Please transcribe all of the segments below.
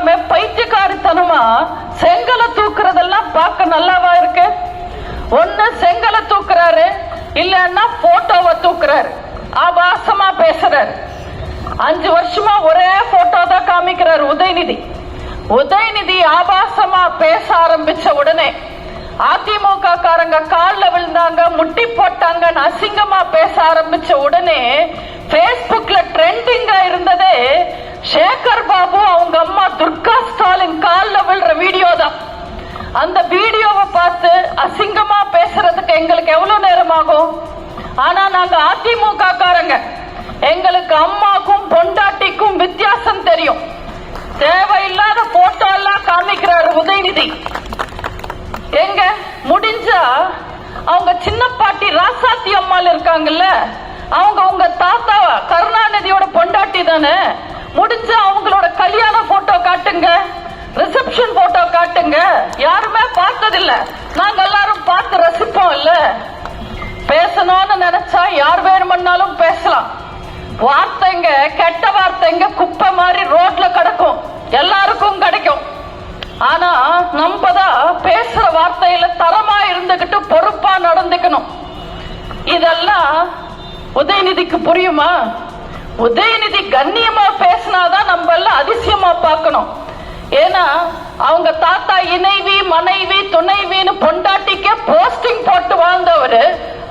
எல்லாமே பைத்தியக்காரித்தனமா செங்கலை தூக்குறதெல்லாம் பார்க்க நல்லாவா இருக்கு? ஒண்ணு செங்கலை தூக்குறாரு, இல்லன்னா போட்டோவை தூக்குறாரு, ஆபாசமா பேசுறாரு. 5 வருஷமா ஒரே போட்டோ தான் காமிக்கிறாரு உதயநிதி. உதயநிதி ஆபாசமா பேச ஆரம்பிச்ச உடனே அதிமுக காரங்க கால்ல விழுந்தாங்க, முட்டி போட்டாங்க, அசிங்கமா பேச ஆரம்பிச்ச உடனே பேஸ்புக்ல ட்ரெண்டிங்கா இருந்ததே சேகர் பாபு அவங்க அம்மா துர்கா ஸ்டாலின் கால்ல விழுற வீடியோ தான். அந்த வீடியோவை பார்த்து அசிங்கமா பேசுறதுக்கு எங்களுக்கு எவ்வளவு நேரம் ஆகும்? ஆனா நாங்க அதிமுக காரங்க, எங்களுக்கு அம்மாக்கும் பொண்டாட்டிக்கும் வித்தியாசம் தெரியும். தேவையில்லாத போட்டோ எல்லாம் காமிக்கிறாரு உதயநிதி. எங்க முடிஞ்சா அவங்க சின்ன பாட்டி ராசாத்தி அம்மாள் இருக்காங்கல்ல, அவங்க உங்க தாத்தா கருணாநிதியோட பொண்டாட்டி தானே, முடிஞ்சா அவங்களோட கல்யாண போட்டோ காட்டுங்க, ரிசப்ஷன் போட்டோ காட்டுங்க. யாருமே பார்த்ததில்ல, நாங்க எல்லாரும் பார்த்து ரசிப்போம் இல்ல. பேசணும்னு நினைச்சா யார் வேணும்னாலும் பேசலாம். வார்த்தைங்க, கெட்ட வார்த்தைங்க குப்பை மாதிரி ரோட்ல கிடக்கும், எல்லாருக்கும் கிடைக்கும். ஆனா நம்ம தான் பேசுற வார்த்தையில தரமா இருந்துகிட்டு பொறுப்பா நடந்துக்கணும். இதெல்லாம் உதயநிதிக்கு புரியுமா? உதயநிதி கண்ணியமா பேசினாதான் நம்ம எல்லாம் அதிசயமா பார்க்கணும். ஏன்னா அவங்க தாத்தா இணைவி, மனைவி, துணைவின்னு பொண்டாட்டிக்கே போஸ்டிங் போட்டு வாழ்ந்தவரு,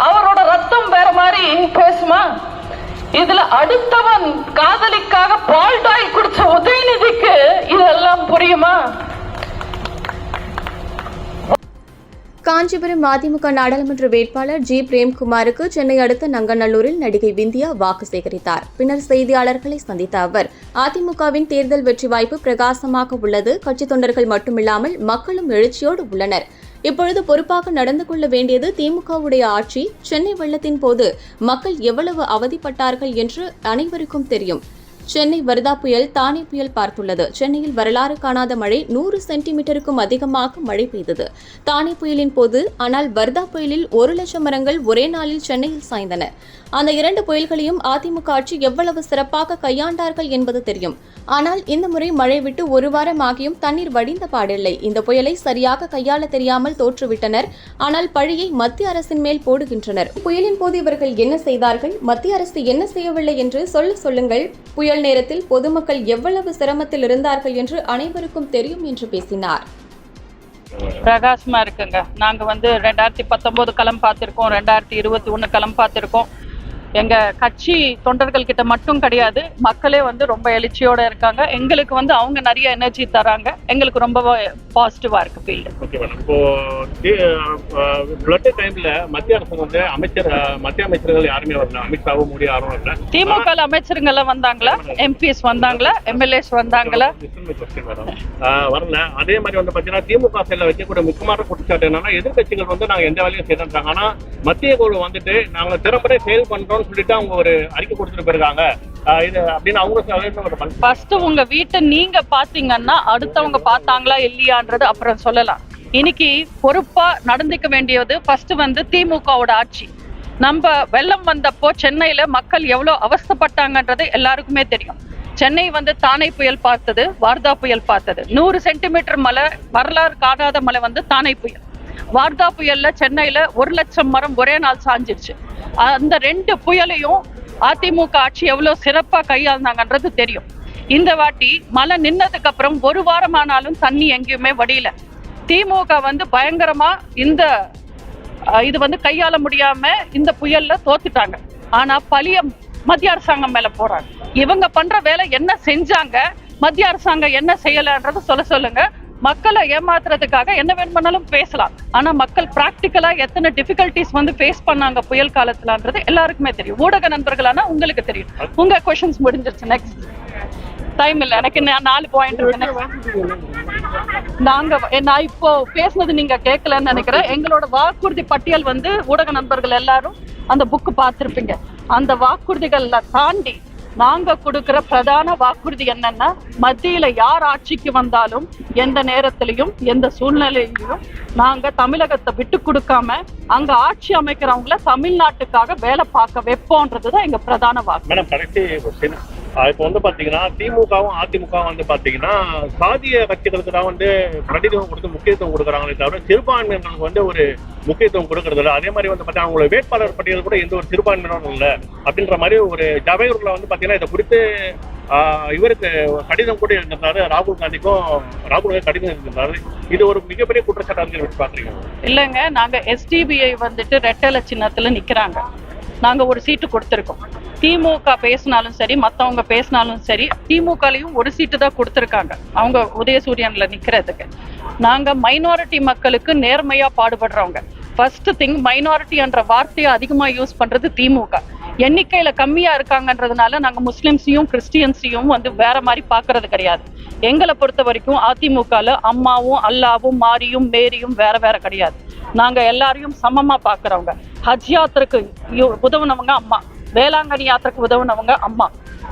அவரோட ரத்தம் வேற மாதிரி பேசுமா? இதுல அடுத்தவன் காதலிக்காக பால்டாய் குடிச்ச உதயநிதிக்கு இதெல்லாம் புரியுமா? காஞ்சிபுரம் அதிமுக நாடாளுமன்ற வேட்பாளர் ஜி பிரேம்குமாருக்கு சென்னை அடுத்த நங்கநல்லூரில் நடிகை விந்தியா வாக்கு சேகரித்தார். பின்னர் செய்தியாளர்களை சந்தித்த அவர், அதிமுகவின் தேர்தல் வெற்றி வாய்ப்பு பிரகாசமாக உள்ளது, கட்சி தொண்டர்கள் மட்டுமில்லாமல் மக்களும் எழுச்சியோடு உள்ளனர். இப்பொழுது பொறுப்பாக நடந்து கொள்ள வேண்டியது திமுகவுடைய ஆட்சி. சென்னை வெள்ளத்தின் போது மக்கள் எவ்வளவு அவதிப்பட்டார்கள் என்று அனைவருக்கும் தெரியும். சென்னை வர்தா புயல், தானே புயல் பார்த்துள்ளது. சென்னையில் வரலாறு காணாத மழை, 100 சென்டிமீட்டருக்கும் அதிகமாக மழை பெய்தது தானே புயலின் போது. ஆனால் வர்தா புயலில் 1 லட்சம் மரங்கள் ஒரே நாளில் சென்னையில் சாய்ந்தன. அந்த 2 புயல்களையும் அதிமுக ஆட்சி எவ்வளவு சிறப்பாக கையாண்டார்கள் என்பது தெரியும். ஆனால் இந்த முறை மழை விட்டு 1 வாரம் ஆகியும் தண்ணீர் வடிந்த பாடில்லை. இந்த புயலை சரியாக கையாள தெரியாமல் தோற்றுவிட்டனர். ஆனால் பழியை மத்திய அரசின் மேல் போடுகின்றனர். புயலின் போது இவர்கள் என்ன செய்தார்கள், மத்திய அரசு என்ன செய்யவில்லை என்று சொல்லுங்கள். புயல் நேரத்தில் பொதுமக்கள் எவ்வளவு சிரமத்தில் இருந்தார்கள் என்று அனைவருக்கும் தெரியும் என்று பேசினார். பிரகாசமா இருக்குங்க. நாங்க 2019 களம் பார்த்திருக்கோம், 2021 களம் பார்த்திருக்கோம். எங்க கட்சி தொண்டர்கள் கிட்ட மட்டும் கிடையாது, மக்களே ரொம்ப எழுச்சியோட இருக்காங்க. எங்களுக்கு அவங்க நிறைய எனர்ஜி தராங்க. எங்களுக்கு ரொம்ப பாசிட்டிவா இருக்கு ஃபீல்டு. ஓகே மேடம், இப்போ பிளட் டைம்ல மத்திய அரசு மத்திய அமைச்சர்கள் யாருமே வரல, அமித்ஷாவும் மோடி யாரும் வரல. திமுக அமைச்சர்கள் வந்தாங்களா, எம்பிஸ் வந்தாங்களா, எம்எல்ஏஸ் வந்தாங்களா? வரல. அதே மாதிரி பாத்தீங்கன்னா திமுக சைட்ல வைக்கக்கூடிய முக்கியமான குற்றச்சாட்டு என்னன்னா, எதிர்கட்சிகள் நாங்க எந்த வேலையும் செய்யறாங்க, ஆனா மத்திய குழு நாங்க திறம்பட செயல் பண்றோம் சொல்லிட்டு அவங்க ஒரு அறிக்கை கொடுத்துட்டு போயிருக்காங்க. இது அப்படின்னு அவங்க ஃபர்ஸ்ட் உங்க வீட்டை நீங்க பாத்தீங்கன்னா அடுத்தவங்க பார்த்தாங்களா இல்லையான்றது அப்புறம் சொல்லலாம். இன்னைக்கு பொறுப்பா நடந்துக்க வேண்டியது ஃபர்ஸ்ட் திமுகவோட ஆட்சி. நம்ம வெள்ளம் வந்தப்போ சென்னையில மக்கள் எவ்வளவு அவஸ்தைப்பட்டாங்கன்றது எல்லாருக்குமே தெரியும். சென்னை தானே புயல் பார்த்தது, வார்தா புயல் பார்த்தது. 100 சென்டிமீட்டர் மழை, வரலாறு காணாத மழை தானே புயல். வார்தா புயல்ல சென்னையில 1 லட்சம் மரம் ஒரே நாள் சாஞ்சிருச்சு. அந்த 2 புயலையும் அதிமுக ஆட்சி எவ்வளவு சிறப்பா கையாள்ந்தாங்கன்றது தெரியும். இந்த வாட்டி மழை நின்னதுக்கு அப்புறம் 1 வாரம் ஆனாலும் தண்ணி எங்கேயுமே வடியல. திமுக பயங்கரமா இது கையாள முடியாம இந்த புயல்ல தோத்துட்டாங்க. ஆனா பழிய மத்திய அரசாங்கம் மேல போறாங்க. இவங்க பண்ற வேலை என்ன செஞ்சாங்க, மத்திய அரசாங்கம் என்ன செய்யலன்றது சொல்லுங்க. மக்களை ஏமாத்துறதுக்காக என்ன வேணும்னாலும் பேசலாம். ஆனா மக்கள் பிராக்டிக்கலா எத்தனை டிஃபிகல்டிஸ் ஃபேஸ் பண்ணாங்க புயல் காலத்துலன்றது எல்லாருக்குமே தெரியும். ஊடக நண்பர்களானா உங்களுக்கு தெரியும். உங்க क्वेश्चंस முடிஞ்சிருச்சு. நெக்ஸ்ட் டைம் இல்ல, எனக்கு 4 பாயிண்ட் இருக்கு. நான் இப்போ பேசுனது நீங்க கேட்கலன்னு நினைக்கிறேன். எங்களோட வாக்குறுதி பட்டியல் ஊடக நண்பர்கள் எல்லாரும் அந்த புக் பார்த்திருப்பீங்க. அந்த வாக்குறுதிகளை தாண்டி நாங்க கொடுக்கிற பிரதான வாக்குறுதி என்னன்னா, மத்தியில யார் ஆட்சிக்கு வந்தாலும் எந்த நேரத்திலையும் எந்த சூழ்நிலையிலும் நாங்க தமிழகத்தை விட்டு கொடுக்காம அங்க ஆட்சி அமைக்கிறவங்கள தமிழ்நாட்டுக்காக வேலை பார்க்க வைப்போன்றதுதான் எங்க பிரதான வாக்கு. இப்போ வந்து பாத்தீங்கன்னா திமுகவும் அதிமுகவும் வந்து பாத்தீங்கன்னா சாதிய கட்சிகளுக்கு தான் வந்து பிரதிநிதித்துவம் கொடுத்து முக்கியத்துவம் கொடுக்குறாங்களே தவிர சிறுபான்மையினருக்கு வந்து ஒரு முக்கியத்துவம் கொடுக்கறது இல்லை. அதே மாதிரி வந்து பாத்தீங்கன்னா அவங்களோட வேட்பாளர் பட்டியல் கூட எந்த ஒரு சிறுபான்மையினரும் இல்லை அப்படின்ற மாதிரி ஒரு ஜவையூர்ல வந்து பாத்தீங்கன்னா இதை குறித்து இவருக்கு கடிதம் கூட இருந்திருந்தாரு, ராகுல் காந்தி கடிதம் இருந்திருந்தாரு. இது ஒரு மிகப்பெரிய குற்றச்சாட்டு வச்சு பாக்குறீங்க? இல்லைங்க, நாங்க SDBI வந்துட்டு ரெட்டலை சின்னத்துல நிக்கிறாங்க. நாங்க ஒரு சீட்டு கொடுத்திருக்கோம். திமுக பேசினாலும் சரி, மத்தவங்க பேசினாலும் சரி, திமுகலையும் ஒரு சீட்டு தான் கொடுத்திருக்காங்க அவங்க உதயசூரியன்ல நிக்கிறதுக்கு. நாங்க மைனாரிட்டி மக்களுக்கு நேர்மையா பாடுபடுறவங்க. ஃபர்ஸ்ட் திங், மைனாரிட்டி என்ற வார்த்தையை அதிகமா யூஸ் பண்றது திமுக. எண்ணிக்கையில கம்மியா இருக்காங்கன்றதுனால நாங்க முஸ்லிம்ஸையும் கிறிஸ்டியன்ஸையும் வந்து வேற மாதிரி பாக்குறது கிடையாது. எங்களை பொறுத்த வரைக்கும் அதிமுகல அம்மாவும் அல்லாவும் மாரியும் மேரியும் வேற வேற கிடையாது. நாங்க எல்லாரையும் சமமா பாக்குறவங்க. ஹஜ் யாத்திரைக்கு உதவுனவங்க அம்மா, வேளாங்கண்ணி யாத்திரைக்கு உதவுனவங்க அம்மா,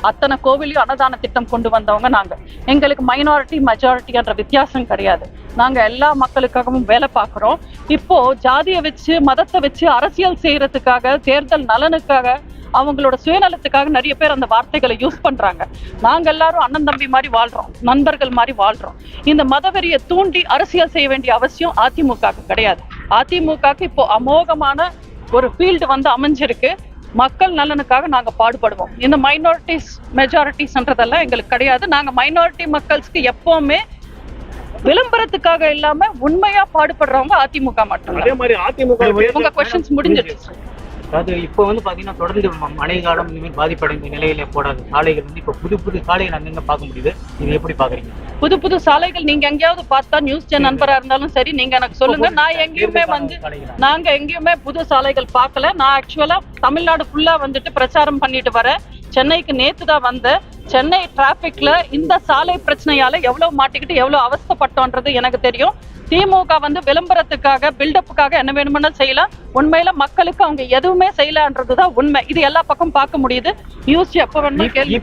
அத்தனை கோவிலையும் அன்னதான திட்டம் கொண்டு வந்தவங்க நாங்க. எங்களுக்கு மைனாரிட்டி மெஜாரிட்டி என்ற வித்தியாசம் கிடையாது. நாங்க எல்லா மக்களுக்காகவும் வேலை பார்க்கிறோம். இப்போ ஜாதியை வச்சு மதத்தை வச்சு அரசியல் செய்யறதுக்காக, தேர்தல் நலனுக்காக, அவங்களோட சுயநலத்துக்காக நிறைய பேர் அந்த வார்த்தைகளை யூஸ் பண்றாங்க. நாங்க எல்லாரும் அண்ணன் தம்பி மாதிரி வாழ்றோம், நண்பர்கள் மாதிரி வாழ்றோம். இந்த மதவெறியை தூண்டி அரசியல் செய்ய வேண்டிய அவசியம் அதிமுகவுக்கு கிடையாது. அதிமுகவுக்கு இப்போ அமோகமான ஒரு ஃபீல்டு வந்து அமைஞ்சிருக்கு. மக்கள் நலனுக்காக நாங்க பாடுபடுவோம். இந்த மைனாரிட்டிஸ் மெஜாரிட்டிஸ்ன்றதெல்லாம் எங்களுக்கு கிடையாது. நாங்க மைனாரிட்டி மக்களுக்கு எப்பவுமே விளம்பரத்துக்காக இல்லாம உண்மையா பாடுபடுறவங்க அதிமுக மட்டும். அதே மாதிரி அதிமுக உங்க क्वेश्चंस முடிஞ்சிருச்சு. அது இப்போ வந்து பாத்தீங்கன்னா தொடர்ந்து மழை காலம் இந்த மாதிரி பாதிப்படைந்த நிலையில போடாது சாலைகள் வந்து இப்போ புது சாலைகள் அங்கங்க பார்க்க முடியுது. இது எப்படி பாக்குறீங்க? புது சாலைகள் நீங்க எங்கேயாவது பார்த்தா நியூஸ் சேனல் நண்பரா இருந்தாலும் சரி நீங்க எனக்கு சொல்லுங்க. நான் எங்கேயுமே வந்து நாங்க எங்கேயுமே புது சாலைகள் பார்க்கல. நான் ஆக்சுவலா தமிழ்நாடு ஃபுல்லா வந்துட்டு பிரச்சாரம் பண்ணிட்டு வரேன். சென்னைக்கு நேத்து தான் வந்தேன். சென்னை டிராபிக்ல இந்த சாலை பிரச்சனையால எவ்வளவு மாட்டிக்கிட்டு எவ்வளவு அவஸ்தைப்பட்டோன்றது எனக்கு தெரியும். திமுக வந்து விளம்பரத்துக்காக பில்டப்புக்காக என்ன வேணுமென்னு செய்யலாம். உண்மையில மக்களுக்கு அவங்க எதுவுமே செய்யலன்றதுதான் உண்மை. இது எல்லா பக்கம் பார்க்க முடியுது. நியூஸ் எப்ப வேணுமோ கேள்வி.